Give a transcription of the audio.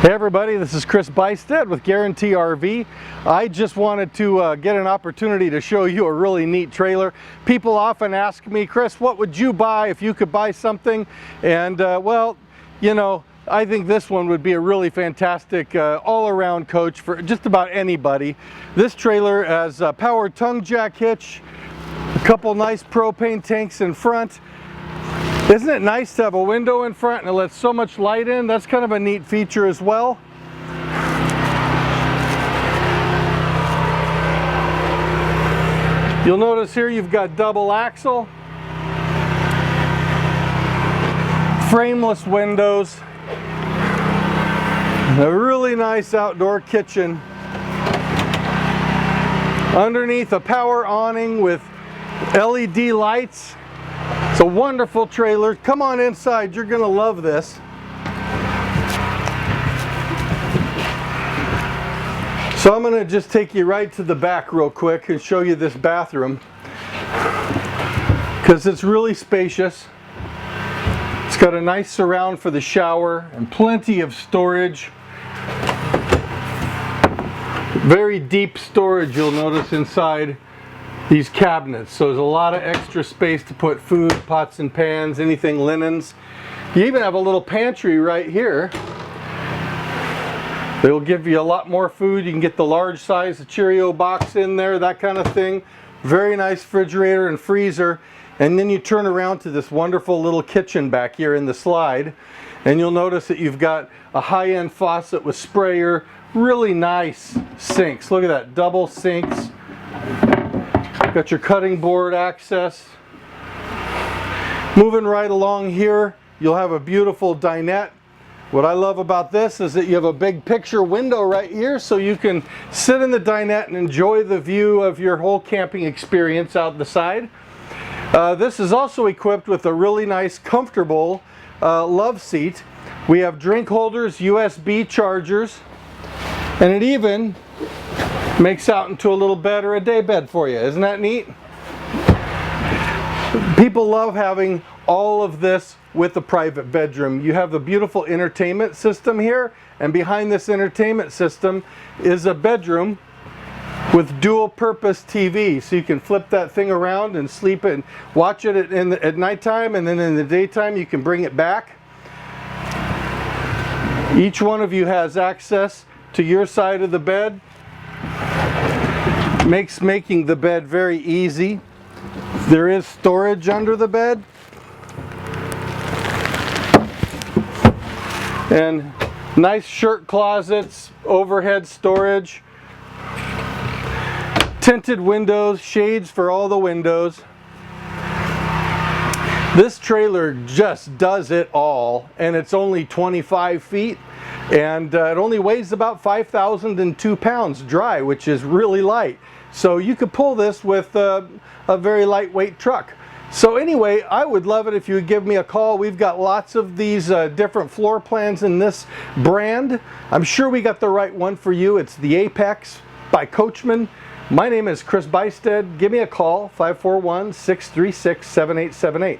Hey everybody, this is Chris Bystead with Guarantee RV. I just wanted to get an opportunity to show you a really neat trailer. People often ask me, Chris, what would you buy if you could buy something? And well, you know, I think this one would be a really fantastic all-around coach for just about anybody. This trailer has a powered tongue jack hitch, a couple nice propane tanks in front. Isn't it nice to have a window in front and it lets so much light in? That's kind of a neat feature as well. You'll notice here you've got double axle, frameless windows, a really nice outdoor kitchen. Underneath a power awning with LED lights. It's a wonderful trailer. Come on inside, you're gonna love this. So I'm gonna just take you right to the back real quick and show you this bathroom, because it's really spacious. It's got a nice surround for the shower and plenty of storage. Very deep storage, you'll notice inside these cabinets, so there's a lot of extra space to put food, pots and pans, anything linens. You even have a little pantry right here. They'll give you a lot more food. You can get the large size, the Cheerio box in there, that kind of thing. Very nice refrigerator and freezer. And then you turn around to this wonderful little kitchen back here in the slide, and you'll notice that you've got a high-end faucet with sprayer, really nice sinks. Look at that, double sinks. Got your cutting board access. Moving right along here, you'll have a beautiful dinette. What I love about this is that you have a big picture window right here, so you can sit in the dinette and enjoy the view of your whole camping experience out the side. This is also equipped with a really nice, comfortable Loveseat. We have drink holders, USB chargers, and it even makes out into a little bed or a day bed for you. Isn't that neat? People love having all of this with a private bedroom. You have the beautiful entertainment system here, and behind this entertainment system is a bedroom with dual purpose TV, so you can flip that thing around and sleep and watch it at nighttime, and then in the daytime you can bring it back. Each one of you has access to your side of the bed. Makes making the bed very easy. There is storage under the bed, and nice shirt closets, overhead storage, tinted windows, shades for all the windows. This trailer just does it all, and it's only 25 feet, and it only weighs about 5,002 pounds dry, which is really light. So you could pull this with a very lightweight truck. So anyway, I would love it if you would give me a call. We've got lots of these different floor plans in this brand. I'm sure we got the right one for you. It's the Apex by Coachmen. My name is Chris Bystead. Give me a call, 541-636-7878.